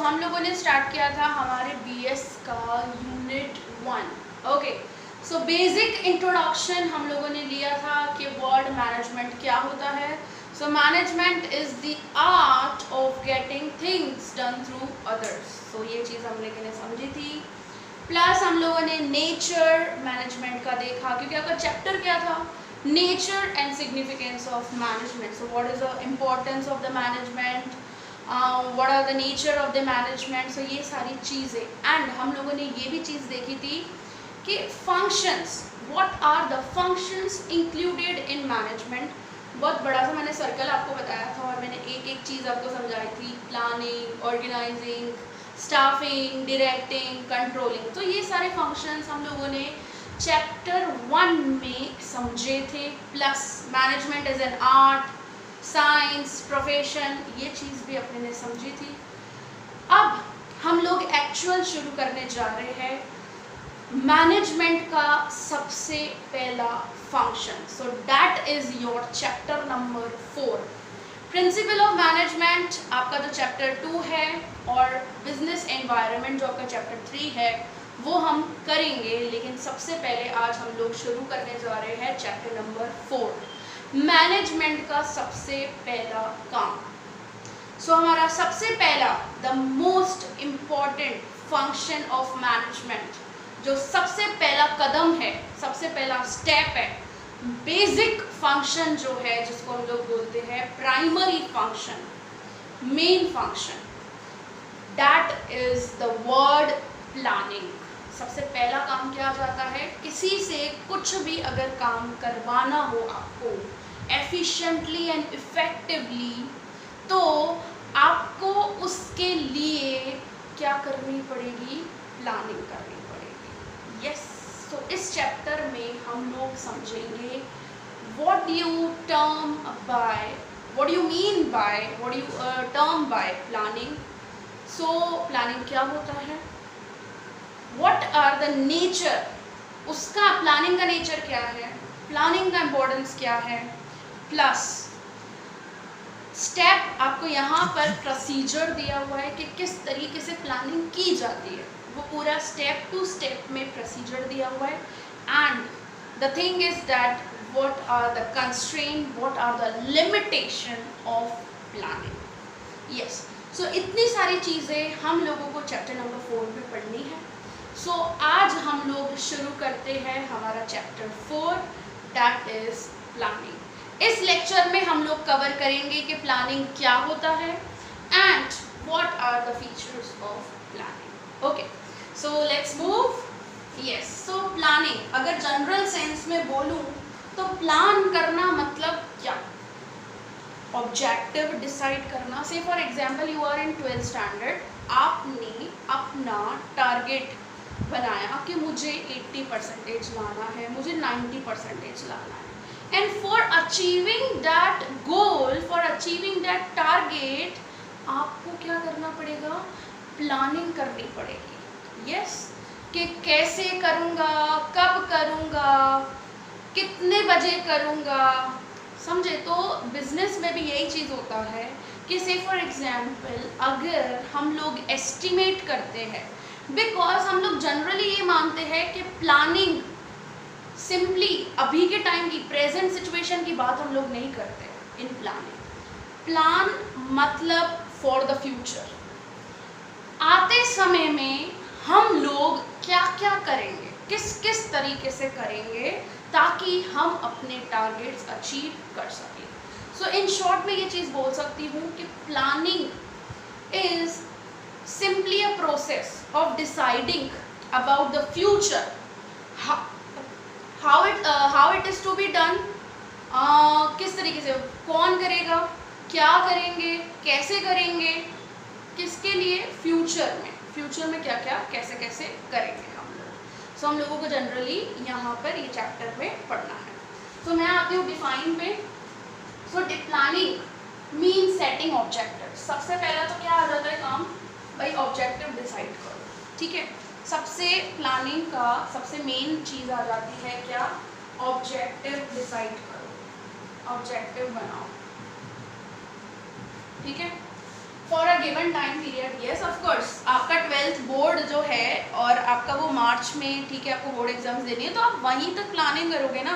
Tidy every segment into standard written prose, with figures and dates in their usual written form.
हम लोगों ने स्टार्ट किया था हमारे बीएस का unit 1। Okay, so basic introduction हम लोगों ने लिया था कि वर्ड मैनेजमेंट क्या होता है। So management is the art of getting things done through others. So ये चीज़ हम लोगों ने समझी थी। प्लस हम लोगों ने नेचर मैनेजमेंट का देखा, क्योंकि आपका चैप्टर क्या था, nature and significance of management. So what is the importance of the management, what are the nature of the management. So ये सारी चीज़ें, एंड हम लोगों ने ये भी चीज़ देखी थी कि functions, what are the functions included in management. बहुत बड़ा सा मैंने सर्कल आपको बताया था और मैंने एक एक चीज़ आपको समझाई थी, planning, organising, staffing, directing, controlling. तो ये सारे फंक्शंस हम लोगों ने चैप्टर 1 में समझे थे। Plus management is an art, science, profession, ये चीज़ भी अपने ने समझी थी। अब हम लोग एक्चुअल शुरू करने जा रहे हैं मैनेजमेंट का सबसे पहला function. So that is your chapter number 4, principle of management आपका जो चैप्टर 2 है, और बिजनेस एनवायरनमेंट जो आपका चैप्टर 3 है, वो हम करेंगे। लेकिन सबसे पहले आज हम लोग शुरू करने जा रहे हैं चैप्टर नंबर 4, मैनेजमेंट का सबसे पहला काम। सो हमारा सबसे पहला, the most important function of management, जो सबसे पहला कदम है, सबसे पहला स्टेप है, बेसिक फंक्शन जो है, जिसको हम लोग बोलते हैं primary function, main function, that is the word planning. सबसे पहला काम क्या जाता है, किसी से कुछ भी अगर काम करवाना हो आपको एफिशिएंटली एंड इफेक्टिवली, तो आपको उसके लिए क्या करनी पड़ेगी, प्लानिंग करनी पड़ेगी। यस, तो इस चैप्टर में हम लोग समझेंगे what do you term by, what do you mean by, what do you term by planning। so planning क्या होता है, what are the nature, उसका प्लानिंग का नेचर क्या है, प्लानिंग का इम्पोर्टेंस क्या है, प्लस स्टेप आपको यहाँ पर प्रोसीजर दिया हुआ है कि किस तरीके से प्लानिंग की जाती है, वो पूरा स्टेप टू स्टेप में प्रोसीजर दिया हुआ है। And the thing is that what are the constraint, what are the limitation of planning। yes, so इतनी सारी चीज़ें हम लोगों को चैप्टर नंबर 4 में पढ़नी है। so आज हम लोग शुरू करते हैं हमारा चैप्टर 4, दैट इज प्लानिंग। इस लेक्चर में हम लोग कवर करेंगे कि प्लानिंग क्या होता है and what are the features of planning। okay, so let's move। yes, so planning, अगर जनरल सेंस में बोलूँ तो प्लान करना मतलब क्या, ऑब्जेक्टिव डिसाइड करना। Say for example you are in 12th standard, आपने अपना टारगेट बनाया कि मुझे 80% लाना है, मुझे 90% लाना है, and for achieving that goal, for achieving that target, आपको क्या करना पड़ेगा, प्लानिंग करनी पड़ेगी। यस, कि कैसे करूँगा, कब करूँगा, कितने बजे करूँगा, समझे। तो बिजनेस में भी यही चीज़ होता है कि से फॉर एग्जांपल अगर हम लोग एस्टिमेट करते हैं, बिकॉज हम लोग जनरली ये मानते हैं कि प्लानिंग सिंपली अभी के टाइम की प्रेजेंट सिचुएशन की बात हम लोग नहीं करते इन प्लानिंग। प्लान मतलब फॉर द फ्यूचर, आते समय में हम लोग क्या क्या करेंगे, किस किस तरीके से करेंगे ताकि हम अपने टारगेट्स अचीव कर सकें। सो इन शॉर्ट में ये चीज़ बोल सकती हूँ कि planning is simply a process of deciding about the future, how it is to be done, किस तरीके से, कौन करेगा, क्या करेंगे, कैसे करेंगे, किसके लिए, फ्यूचर में क्या क्या कैसे कैसे करेंगे हम लोग। सो हम लोगों को जनरली यहाँ पर ये चैप्टर में पढ़ना है। तो मैं आती हूँ डिफाइन पे। So planning mean setting objective. सबसे पहला तो क्या आ जाता है काम, भाई ऑब्जेक्टिव डिसाइड करो, ठीक है। सबसे प्लानिंग का सबसे मेन चीज़ आ जाती है क्या, ऑब्जेक्टिव डिसाइड करो, ऑब्जेक्टिव बनाओ, ठीक है। For given time period, yes of course, आपका 12th बोर्ड जो है और आपका वो मार्च में, ठीक है, आपको बोर्ड एग्जाम्स देनी है तो आप वहीं तक प्लानिंग करोगे ना,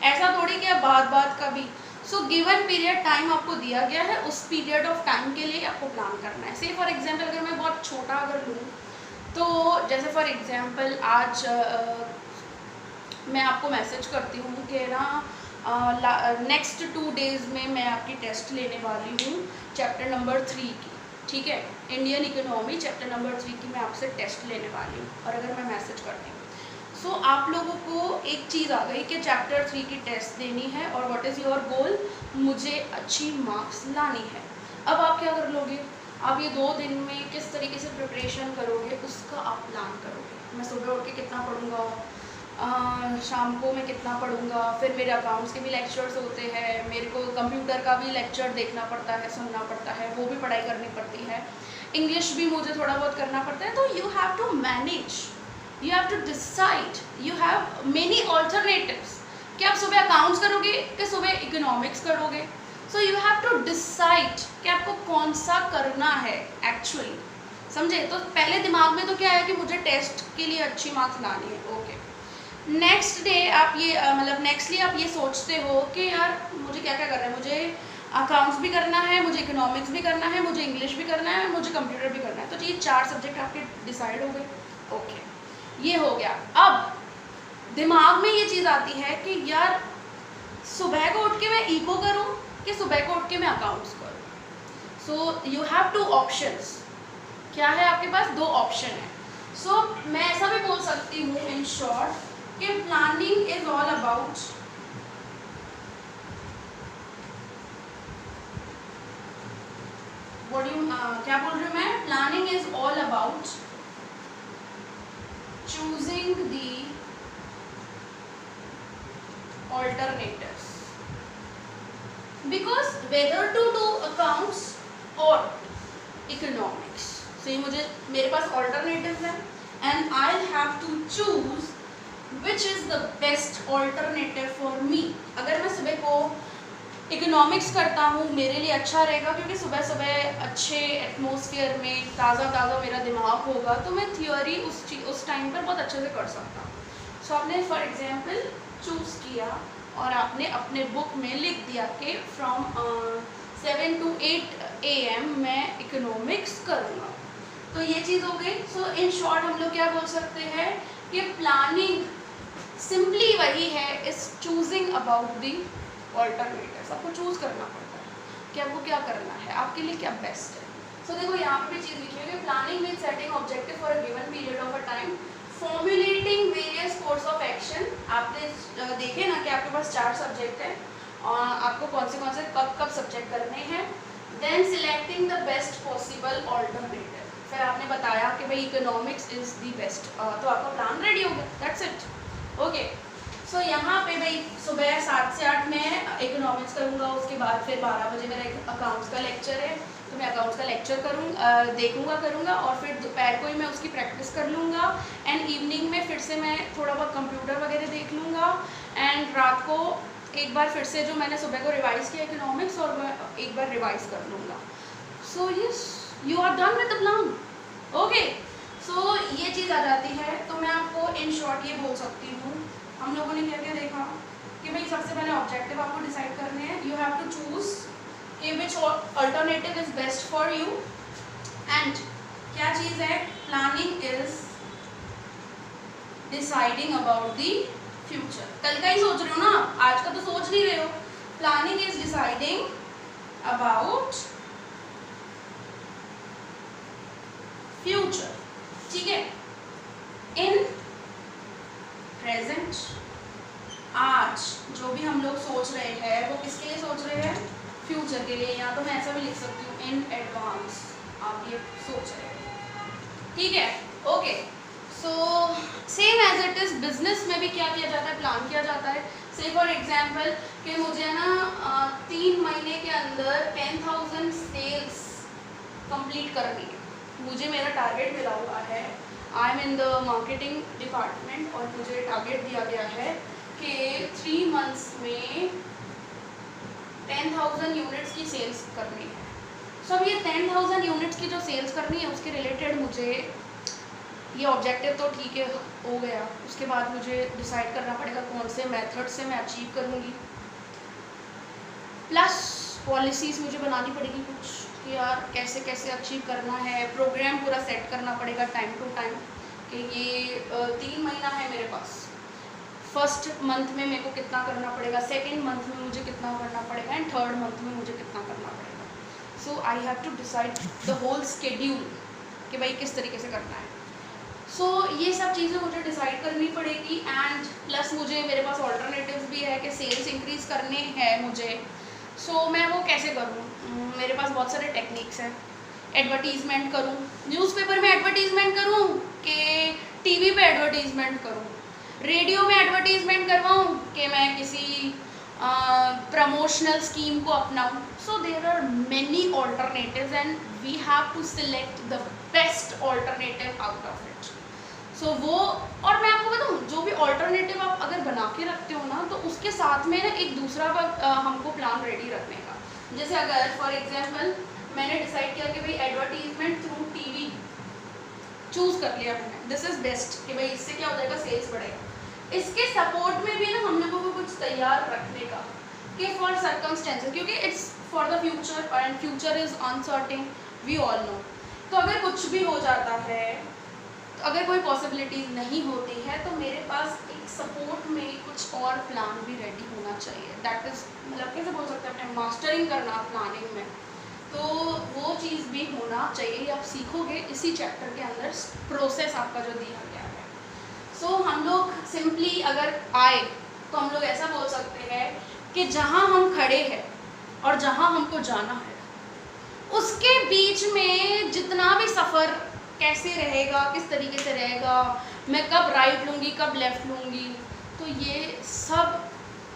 ऐसा थोड़ी कि आप बात का भी। सो गिवन पीरियड टाइम आपको दिया गया है, उस पीरियड ऑफ टाइम के लिए आपको प्लान करना है। से फॉर एग्जांपल अगर मैं बहुत छोटा अगर लूँ तो जैसे फॉर एग्जांपल आज मैं आपको मैसेज करती हूँ कि ना नेक्स्ट 2 डेज़ में मैं आपकी टेस्ट लेने वाली हूँ चैप्टर नंबर 3 की, ठीक है, इंडियन इकोनॉमी चैप्टर नंबर 3 की मैं आपसे टेस्ट लेने वाली हूँ, और अगर मैं मैसेज करती हूँ सो आप लोगों को एक चीज़ आ गई कि चैप्टर 3 की टेस्ट देनी है और व्हाट इज़ योर गोल, मुझे अच्छी मार्क्स लानी है। अब आप क्या कर लोगे, आप ये 2 दिन में किस तरीके से प्रिपरेशन करोगे उसका आप प्लान करोगे। मैं सुबह उठ के कितना पढ़ूँगा, शाम को मैं कितना पढ़ूँगा, फिर मेरे अकाउंट्स के भी लेक्चर्स होते हैं, मेरे को कंप्यूटर का भी लेक्चर देखना पड़ता है, सुनना पड़ता है, वो भी पढ़ाई करनी पड़ती है, इंग्लिश भी मुझे थोड़ा बहुत करना पड़ता है। तो you have to manage, you have to decide, you have many alternatives कि आप सुबह अकाउंट्स करोगे कि सुबह इकोनॉमिक्स करोगे। So you have to decide कि आपको कौन सा करना है एक्चुअली, समझे। तो पहले दिमाग में तो क्या है कि मुझे टेस्ट के लिए अच्छी मार्क्स लानी है, ओके। नेक्स्ट डे आप ये मतलब नेक्स्टली आप ये सोचते हो कि यार मुझे क्या क्या करना है, मुझे अकाउंट्स भी करना है, मुझे इकोनॉमिक्स भी करना है, मुझे इंग्लिश भी करना है, मुझे कंप्यूटर भी करना है। तो ये 4 सब्जेक्ट आपके डिसाइड हो गए, ओके, ये हो गया। अब दिमाग में ये चीज़ आती है कि यार सुबह को उठ के मैं इको करूं कि सुबह को उठ के मैं अकाउंट्स करूं। सो यू हैव 2 ऑप्शंस, क्या है आपके पास 2 ऑप्शन है। सो मैं ऐसा भी बोल सकती हूँ इन शॉर्ट कि प्लानिंग इज ऑल अबाउट क्या बोल रही हूँ मैं, planning is all about choosing the alternatives, because whether to do accounts or economics, so ये मुझे मेरे पास alternatives हैं and I'll have to choose which is the best alternative for me। अगर मैं सुबह को इकोनॉमिक्स करता हूँ मेरे लिए अच्छा रहेगा क्योंकि सुबह सुबह अच्छे एटमॉस्फेयर में ताज़ा मेरा दिमाग होगा, तो मैं थियोरी उस टाइम पर बहुत अच्छे से कर सकता हूँ। सो आपने फॉर एग्जांपल चूज़ किया और आपने अपने बुक में लिख दिया कि फ्रॉम 7 to 8 AM मैं इकोनॉमिक्स करूँगा, तो ये चीज़ हो गई। सो इन शॉर्ट हम लोग क्या बोल सकते हैं कि प्लानिंग सिंपली वही है, is choosing about the alternatives. आपको चूज़ करना पड़ता है कि आपको क्या करना है, आपके लिए क्या बेस्ट है। सो देखो यहाँ पे भी चीज़ लिखी हुई है, planning means setting objective for a given period of a time, formulating various course of action. आपने देखे ना कि आपके पास 4 सब्जेक्ट है और आपको कौन से कब सब्जेक्ट करने हैं। Then selecting the best possible alternative, फिर आपने बताया कि भाई इकोनॉमिक्स इज द बेस्ट, तो आपका प्लान रेडी हो गया, दैट्स इट, ओके। सो यहाँ पे भाई सुबह 7 से 8 मैं इकोनॉमिक्स करूँगा, उसके बाद फिर 12 बजे मेरा एक अकाउंट्स का लेक्चर है, तो मैं अकाउंट्स का लेक्चर करूँगा और फिर दोपहर को ही मैं उसकी प्रैक्टिस कर लूँगा एंड इवनिंग में फिर से मैं थोड़ा बहुत कंप्यूटर वगैरह देख लूँगा एंड रात को एक बार फिर से जो मैंने सुबह को रिवाइज़ किया इकोनॉमिक्स और मैं एक बार रिवाइज़ कर लूँगा। So yes, you are done with the plan, okay. So ये चीज़ आ जाती है। तो मैं आपको इन शॉर्ट ये बोल सकती हूँ, हम लोगों ने क्या क्या देखा कि भाई सबसे पहले ऑब्जेक्टिव आपको डिसाइड करने हैं, यू हैव टू चूज कि which alternative is best for you and क्या चीज़ है, planning is deciding about the future. कल का ही सोच रहे हो ना, आज का तो सोच नहीं रहे हो। Planning is deciding about future, ठीक है। इन प्रेजेंट, आज जो भी हम लोग सोच रहे हैं वो किसके लिए सोच रहे हैं, फ्यूचर के लिए, या तो मैं ऐसा भी लिख सकती हूँ इन एडवांस आप ये सोच रहे हैं, ठीक है, okay. So same as it is business में भी क्या किया जाता है, प्लान किया जाता है। से फॉर एग्जांपल कि मुझे ना 3 महीने के अंदर 10,000 सेल्स कंप्लीट करनी है, मुझे मेरा टारगेट मिला हुआ है, I am in the marketing department और मुझे टारगेट दिया गया है कि 3 मंथ्स में 10,000 यूनिट्स की सेल्स करनी है। सो अब ये 10,000 यूनिट्स की जो सेल्स करनी है उसके रिलेटेड मुझे ये ऑब्जेक्टिव तो ठीक है हो गया, उसके बाद मुझे डिसाइड करना पड़ेगा कौन से मेथड से मैं अचीव करूँगी, प्लस पॉलिसीज़ मुझे बनानी पड़ेगी कुछ कि यार कैसे कैसे अचीव करना है, प्रोग्राम पूरा सेट करना पड़ेगा टाइम टू टाइम कि ये 3 महीना है मेरे पास, फर्स्ट मंथ में मेरे को कितना करना पड़ेगा, सेकेंड मंथ में मुझे कितना करना पड़ेगा एंड थर्ड मंथ में मुझे कितना करना पड़ेगा। So I have to decide the whole schedule कि भाई किस तरीके से करना है। सो ये सब चीज़ें मुझे डिसाइड करनी पड़ेगी एंड प्लस मुझे मेरे पास ऑल्टरनेटिव्स भी है कि सेल्स इंक्रीज़ करने हैं मुझे। सो मैं वो कैसे करूँ, मेरे पास बहुत सारे टेक्निक्स हैं। एडवर्टीज़मेंट करूँ, न्यूज़पेपर में एडवर्टीज़मेंट करूँ कि टीवी पे एडवर्टीज़मेंट करूँ, रेडियो में एडवर्टीज़मेंट करवाऊँ कि मैं किसी प्रमोशनल स्कीम को अपनाऊँ। So there are many alternatives and we have to select the best alternative out of it. So वो, और मैं आपको बताऊँ जो भी ऑल्टरनेटिव आप अगर बना के रखते हो ना तो उसके साथ में ना एक दूसरा हमको प्लान रेडी रखने का। जैसे अगर फॉर एग्जांपल मैंने डिसाइड किया कि भाई एडवर्टीजमेंट थ्रू टीवी चूज़ कर लिया मैंने, दिस इज़ बेस्ट कि भाई इससे क्या हो जाएगा, सेल्स बढ़ेगा। इसके सपोर्ट में भी ना हम लोगों को कुछ तैयार रखने का कि फॉर सर्कमस्टेंसेस, क्योंकि it's for the future and future is uncertain, we all know. तो अगर कुछ भी हो जाता है, तो अगर कोई पॉसिबिलिटीज़ नहीं होती है तो मेरे पास एक सपोर्ट में कुछ और प्लान भी रेडी होना चाहिए। दैट इज़ मतलब कैसे बोल सकते हैं, अपने मास्टरिंग करना प्लानिंग में, तो वो चीज़ भी होना चाहिए। आप सीखोगे इसी चैप्टर के अंदर, प्रोसेस आपका जो दिया गया है। सो हम लोग सिंपली अगर आए तो हम लोग ऐसा बोल सकते हैं कि जहाँ हम खड़े हैं और जहाँ हमको जाना है उसके बीच में जितना भी सफ़र कैसे रहेगा, किस तरीके से रहेगा, मैं कब राइट लूँगी, कब लेफ़्ट लूँगी, तो ये सब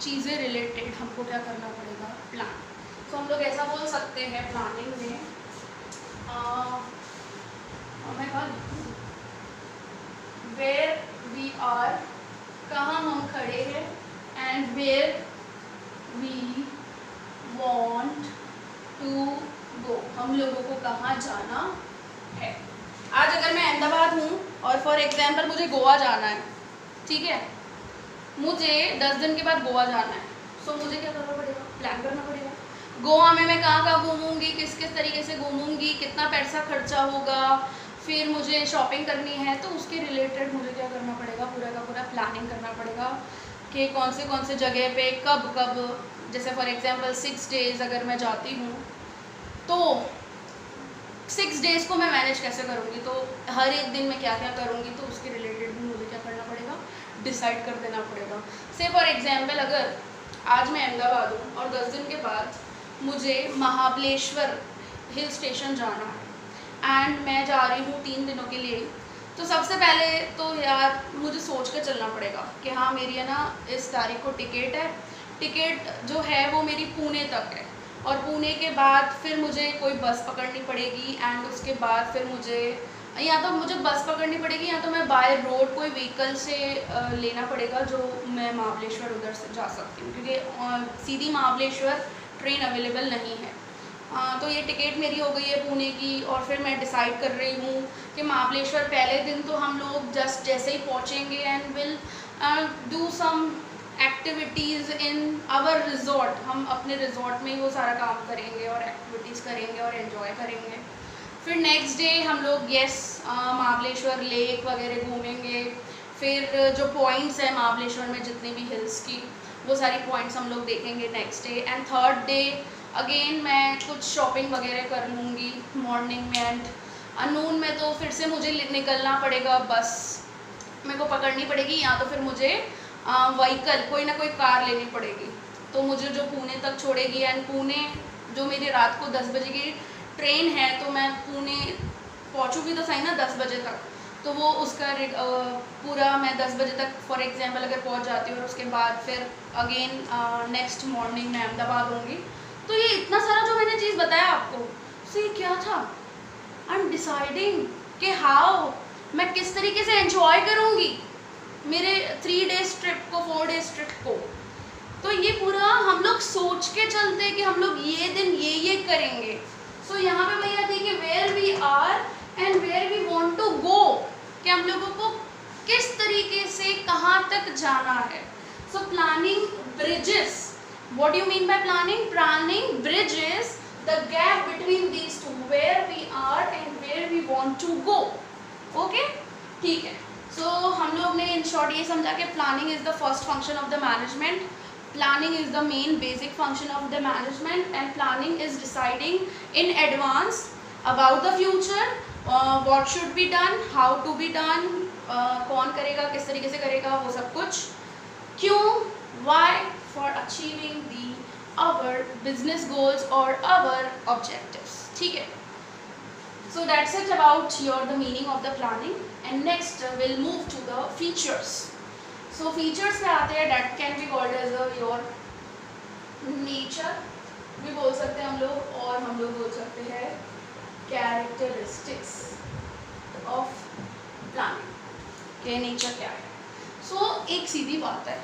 चीज़ें रिलेटेड हमको क्या करना पड़ेगा, प्लान। तो हम लोग ऐसा बोल सकते हैं प्लानिंग में वेयर वी आर, कहाँ हम खड़े हैं, and where we want to go, हम लोगों को कहाँ जाना है। आज अगर मैं अहमदाबाद हूँ और फॉर एग्जांपल मुझे गोवा जाना है, ठीक है, मुझे 10 दिन के बाद गोवा जाना है, सो मुझे क्या करना पड़ेगा, प्लान करना पड़ेगा। गोवा में मैं कहाँ कहाँ घूमूंगी, किस किस तरीके से घूमूंगी, कितना पैसा खर्चा होगा, फिर मुझे शॉपिंग करनी है, तो उसके रिलेटेड मुझे क्या करना पड़ेगा, पूरा का पूरा प्लानिंग करना पड़ेगा कि कौन से जगह पे कब कब। जैसे फॉर एग्जांपल 6 डेज़ अगर मैं जाती हूँ तो 6 डेज़ को मैं मैनेज कैसे करूँगी, तो हर एक दिन में क्या क्या करूँगी, तो उसके रिलेटेड भी मुझे क्या करना पड़ेगा, डिसाइड कर देना पड़ेगा। से फॉर एग्जांपल अगर आज मैं अहमदाबाद हूँ और 10 दिन के बाद मुझे महाबलेश्वर हिल स्टेशन जाना है एंड मैं जा रही हूँ 3 दिनों के लिए, तो सबसे पहले तो यार मुझे सोच कर चलना पड़ेगा कि हाँ मेरी है ना इस तारीख को टिकट है, टिकट जो है वो मेरी पुणे तक है, और पुणे के बाद फिर मुझे कोई बस पकड़नी पड़ेगी एंड उसके बाद फिर मुझे या तो मुझे बस पकड़नी पड़ेगी या तो मैं बाय रोड कोई व्हीकल से लेना पड़ेगा जो मैं महाबलेश्वर उधर से जा सकती हूँ, क्योंकि सीधी महाबलेश्वर ट्रेन अवेलेबल नहीं है। तो ये टिकट मेरी हो गई है पुणे की, और फिर मैं डिसाइड कर रही हूँ कि महाबलेश्वर पहले दिन तो हम लोग जस्ट जैसे ही पहुँचेंगे and will do some activities in our resort, हम अपने रिजॉर्ट में ही वो सारा काम करेंगे और एक्टिविटीज़ करेंगे और एंजॉय करेंगे। फिर नेक्स्ट डे हम लोग महाबलेश्वर लेक वगैरह घूमेंगे, फिर जो पॉइंट्स हैं महाबलेश्वर में जितनी भी हिल्स की वो सारी पॉइंट्स हम लोग देखेंगे next day. And third day again मैं कुछ शॉपिंग वगैरह कर लूँगी मॉर्निंग में, एंड नून में तो फिर से मुझे निकलना पड़ेगा, बस मेरे को पकड़नी पड़ेगी या तो फिर मुझे व्हीकल कोई ना कोई कार लेनी पड़ेगी, तो मुझे जो पुणे तक छोड़ेगी, एंड पुणे जो मेरी रात को 10 बजे की ट्रेन है, तो मैं पुणे पहुँचूँगी तो सही ना 10 बजे तक, तो वो उसका पूरा मैं 10 बजे तक फॉर एग्जांपल अगर पहुँच जाती हूँ और उसके बाद फिर अगेन नेक्स्ट मॉर्निंग मैं अहमदाबाद होंगी। तो ये इतना सारा जो मैंने चीज़ बताया आपको, तो ये क्या था, आई एम डिसाइडिंग कि हाउ मैं किस तरीके से एंजॉय करूँगी मेरे 3 डेज़ ट्रिप को, 4 डेज़ ट्रिप को। तो ये पूरा हम लोग सोच के चलते कि हम लोग ये दिन ये करेंगे। सो यहाँ पे भैया थी कि where we are and where we want to go, कि हम लोगों को किस तरीके से कहाँ तक जाना है. So planning bridges, what do you mean by planning? Planning bridges the gap between these two, where we are and where we want to go. Okay, ठीक है. सो हम लोग ने इन शॉर्ट ये समझा कि planning is the first function of the management, planning is the main basic function of the management, and planning is deciding in advance about the future, what should be done, how to be done, कौन करेगा, किस तरीके से करेगा, वो सब कुछ. क्यों, why, for achieving the our business goals और आवर ऑब्जेक्टिव्स. ठीक है. So that's it about the meaning of the planning, and next we'll move to the features. So features में आते हैं, that can be called as your nature भी बोल सकते हैं हम लोग, और हम लोग बोल सकते हैं characteristics of planning, के nature क्या है. So एक सीधी बात है,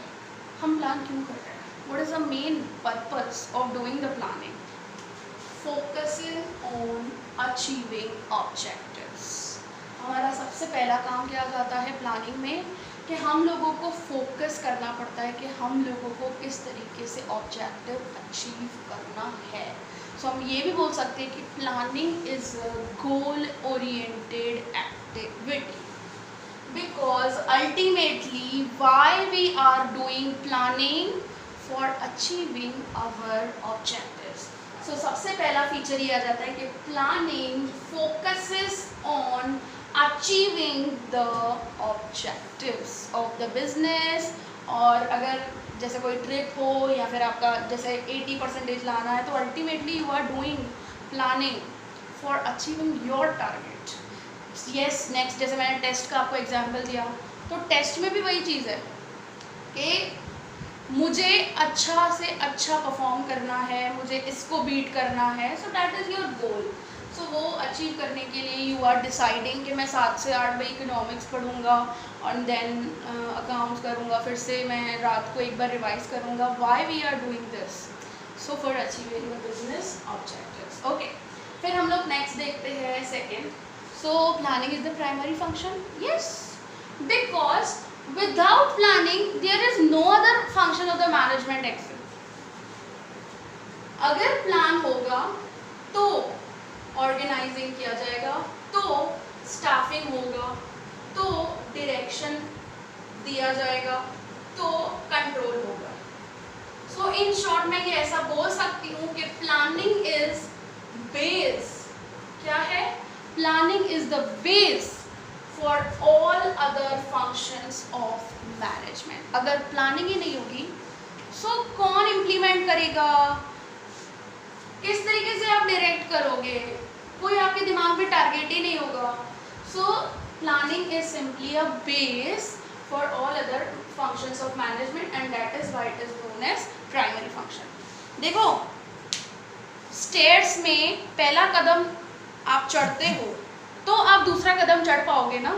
हम प्लान क्यों कर रहे हैं? What is the main purpose of doing the planning? Focusing on achieving objectives. हमारा सबसे पहला काम क्या जाता है प्लानिंग में, कि हम लोगों को फोकस करना पड़ता है कि हम लोगों को किस तरीके से ऑब्जेक्टिव अचीव करना है. सो हम ये भी बोल सकते हैं कि planning is goal oriented activity, because ultimately why we are doing planning, for achieving our objectives. So सबसे पहला फीचर ये आ जाता है कि planning focuses on achieving the objectives of the business. और अगर जैसे कोई ट्रिप हो या फिर आपका जैसे 80% लाना है, तो ultimately you are doing planning for achieving your target. Yes, next जैसे मैंने टेस्ट का आपको एग्जाम्पल दिया, तो टेस्ट में भी वही चीज़ है कि मुझे अच्छा से अच्छा परफॉर्म करना है, मुझे इसको बीट करना है. So that is your goal. So वो अचीव करने के लिए यू आर डिसाइडिंग कि मैं 7 से 8 बजे इकोनॉमिक्स पढ़ूंगा और देन अकाउंट्स करूंगा, फिर से मैं रात को एक बार रिवाइज करूंगा. Why we are doing this? So for achieving the business objectives. Okay, फिर हम लोग नेक्स्ट देखते हैं second. So planning is the primary function. Yes, because without planning there is no other function of the management excel. अगर plan होगा तो organising किया जाएगा, तो स्टाफिंग होगा, तो डायरेक्शन दिया जाएगा, तो कंट्रोल होगा. सो इन शॉर्ट मैं ये ऐसा बोल सकती हूँ कि प्लानिंग इज बेस. क्या है? Planning is the base for all other functions of management. अगर प्लानिंग ही नहीं होगी, सो कौन इम्प्लीमेंट करेगा, किस तरीके से आप डायरेक्ट करोगे, कोई आपके दिमाग में टारगेट ही नहीं होगा. So planning is simply a base for all other functions of management, and that is why it is known as primary function. देखो, स्टेयर्स में पहला कदम आप चढ़ते हो तो आप दूसरा कदम चढ़ पाओगे ना.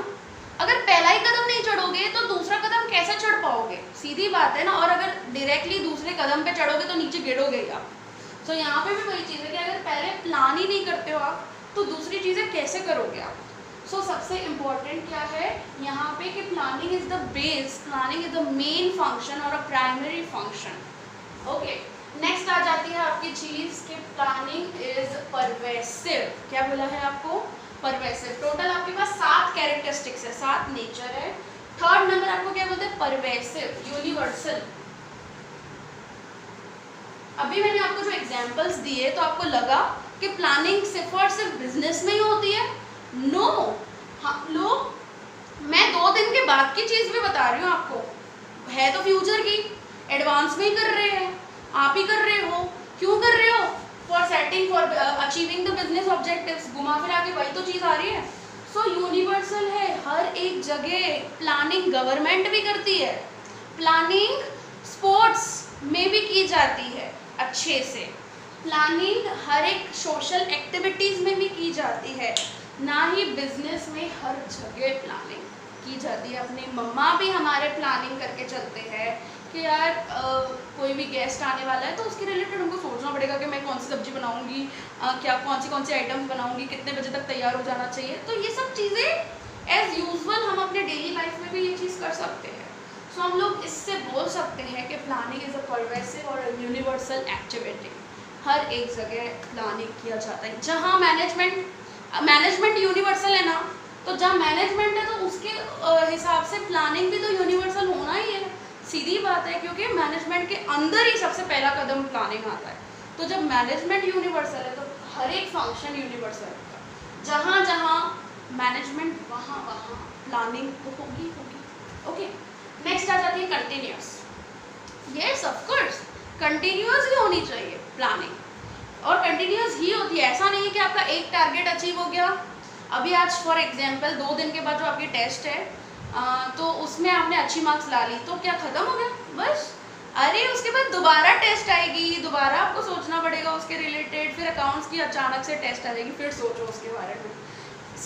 अगर पहला ही कदम नहीं चढ़ोगे तो दूसरा कदम कैसे चढ़ पाओगे? सीधी बात है ना. और अगर डायरेक्टली दूसरे कदम पे चढ़ोगे तो नीचे गिरोगे ही आप. सो यहाँ पे भी वही चीज़ है कि अगर पहले प्लान ही नहीं करते हो आप, तो दूसरी चीज़ें कैसे करोगे आप? सो सबसे इम्पोर्टेंट क्या है यहाँ पे कि planning is the base, planning is the main function और a primary function. Okay, next आ जाती है आपकी चीज़ कि प्लानिंग इज परवेसिव. क्या बोला है आपको? परवेसिव. टोटल आपके पास 7 कैरेक्टरिस्टिक्स है, 7 नेचर है. थर्ड नंबर आपको क्या बोलते हैं? Pervasive, universal. अभी मैंने आपको जो एग्जांपल्स दिए तो आपको लगा कि प्लानिंग सिर्फ और सिर्फ बिजनेस में ही होती है. नो, हम लोग, मैं 2 दिन के बाद की चीज़ भी बता रही हूँ आपको, है तो फ्यूचर की, एडवांस में ही कर रहे हैं, आप ही कर रहे हो. क्यों कर रहे हो? For setting, for achieving the business objectives. घुमा फिरा के वही तो चीज़ आ रही है. सो यूनिवर्सल है, हर एक जगह प्लानिंग गवर्नमेंट भी करती है, प्लानिंग स्पोर्ट्स में भी की जाती है अच्छे से, प्लानिंग हर एक सोशल एक्टिविटीज़ में भी की जाती है, ना ही बिजनेस में हर जगह प्लानिंग की जाती है. अपने मम्मा भी हमारे प्लानिंग करके चलते हैं कि यार कोई भी गेस्ट आने वाला है तो उसके रिलेटेड हमको सोचना पड़ेगा कि मैं कौन सी सब्जी बनाऊंगी, क्या कौन सी आइटम्स बनाऊंगी, कितने बजे तक तैयार हो जाना चाहिए। तो ये सब चीज़ें एज यूजुअल हम अपने डेली लाइफ में भी ये चीज़ कर सकते हैं। सो हम लोग इससे बोल सकते हैं कि प्लानिंग इज़ अ परवेसिव और यूनिवर्सल एक्टिविटी। हर एक जगह प्लानिंग किया जाता है। जहाँ मैनेजमेंट यूनिवर्सल है ना, तो जहाँ मैनेजमेंट है तो उसके हिसाब से प्लानिंग भी तो यूनिवर्सल होना ही है। सीधी बात है, क्योंकि मैनेजमेंट के अंदर ही सबसे पहला कदम प्लानिंग आता है। तो जब मैनेजमेंट यूनिवर्सल है तो हर एक फंक्शन यूनिवर्सल है। जहाँ जहाँ मैनेजमेंट वहाँ वहाँ प्लानिंग तो होगी। ओके, नेक्स्ट आ जाती है continuous. Yes of course, continuous ही होनी चाहिए प्लानिंग, और कंटिन्यूस ही होती है। ऐसा नहीं है कि आपका एक टारगेट अचीव हो गया, अभी आज फॉर एग्जांपल 2 दिन के बाद जो आपकी टेस्ट है तो उसमें आपने अच्छी मार्क्स ला ली तो क्या ख़त्म हो गया बस? अरे उसके बाद दोबारा टेस्ट आएगी, दोबारा आपको सोचना पड़ेगा उसके रिलेटेड, फिर अकाउंट्स की अचानक से टेस्ट आ जाएगी, फिर सोचो उसके बारे में।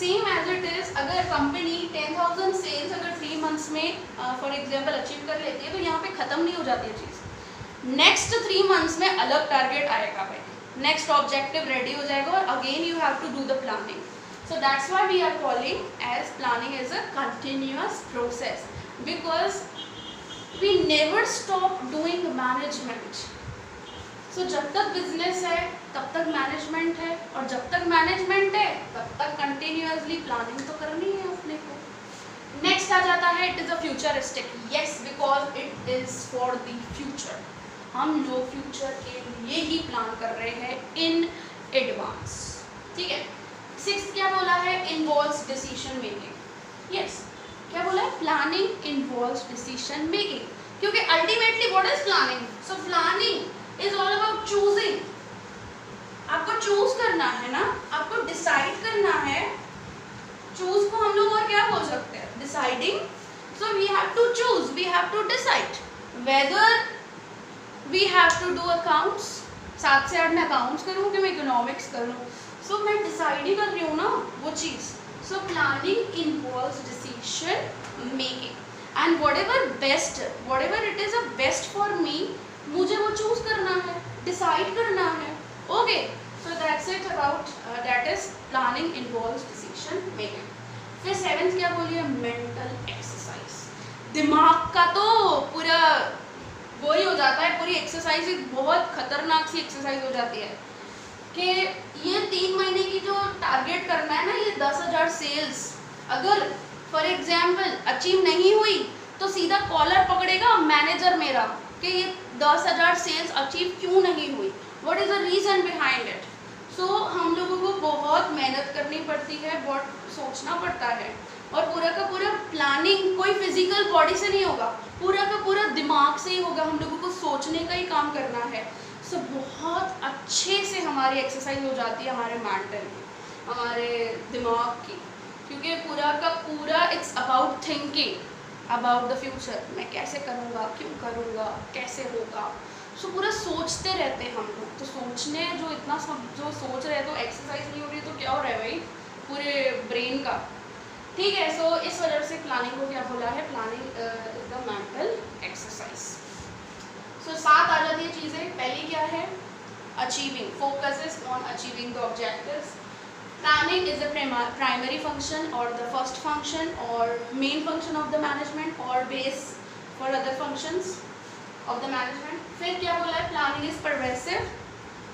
सेम एज इट इज़, अगर कंपनी 10,000 सेल्स अगर 3 मंथ्स में फॉर एग्जांपल अचीव कर लेती है तो यहाँ पे ख़त्म नहीं हो जाती है चीज़। नेक्स्ट 3 मंथ्स में अलग टारगेट आएगा भाई, नेक्स्ट ऑब्जेक्टिव रेडी हो जाएगा और again you have to do the planning. So that's why we are calling as planning as a continuous process, because we never stop doing management. So जब तक business है तब तक मैनेजमेंट है, और जब तक मैनेजमेंट है तब तक कंटिन्यूसली प्लानिंग तो करनी है अपने को। नेक्स्ट आ जाता है it is a futuristic. Yes, because it is for the future. हम लोग फ्यूचर के लिए ही प्लान कर रहे हैं इन एडवांस। ठीक है, 6th क्या बोला है? Involves decision making. यस, क्या बोला है? प्लानिंग इन्वॉल्व्स डिसीजन मेकिंग, क्योंकि ultimately what is planning? So planning is all about choosing. आपको चूज करना है ना, आपको डिसाइड करना है। चूज को हम लोग और क्या बोल सकते हैं? Deciding. So we have to choose, we have to decide whether we have to do accounts. 7 से 8 मैं अकाउंट्स करूँ कि मैं इकोनॉमिक्स करूँ, सो मैं डिसाइड ही कर रही हूँ ना वो चीज़। So planning involves decision making, and whatever it is a best for me, मुझे वो चूज करना है, डिसाइड करना है। Okay, so that's it about that is planning involves decision making. फिर 7th क्या बोलिए? Mental exercise. दिमाग का तो पूरा वही हो जाता है, पूरी एक्सरसाइज एक बहुत खतरनाक सी एक्सरसाइज हो जाती है कि ये 3 महीने की जो टारगेट करना है ना, ये 10,000 सेल्स अगर फॉर एग्जाम्पल अचीव नहीं हुई तो सीधा कॉलर पकड़ेगा मैनेजर मेरा कि ये 10,000 सेल्स अचीव क्यों नहीं हुई, what is the reason behind it. So हम लोगों को बहुत मेहनत करनी पड़ती है, बहुत सोचना पड़ता है, और पूरा का पूरा प्लानिंग कोई फिजिकल बॉडी से नहीं होगा, पूरा का पूरा दिमाग से ही होगा। हम लोगों को सोचने का ही काम करना है। सो बहुत अच्छे से हमारी एक्सरसाइज हो जाती है हमारे मेंटल की, हमारे दिमाग की, क्योंकि पूरा का पूरा it's about thinking about the future. मैं कैसे करूँगा, क्यों करूँगा, कैसे होगा। सो पूरा सोचते रहते हैं हम लोग। तो सोचने जो इतना सब जो सोच रहे हैं, तो एक्सरसाइज नहीं हो रही तो क्या हो रहा है भाई पूरे ब्रेन का। ठीक है, सो इस वजह से प्लानिंग को क्या बोला है? Planning is the mental exercise. So 7 आ जाती है चीज़ें। पहली क्या है? Achieving, focuses on achieving the objectives. Planning is the primary function और द फर्स्ट फंक्शन और main function of the management और base for other functions of the management. फिर क्या बोला है? Planning is pervasive,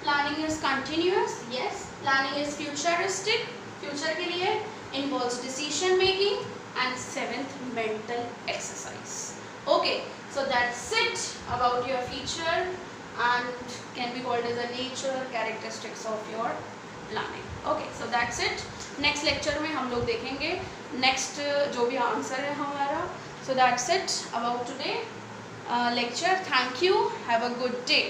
planning is continuous. Yes, planning is futuristic, future के लिए, involves decision making, and 7th mental exercise. Okay, so that's it about your feature and can be called as a nature characteristics of your planning. Okay, so that's it. Next lecture में हम लोग देखेंगे next जो भी answer है हमारा. So that's it about today lecture. Thank you. Have a good day.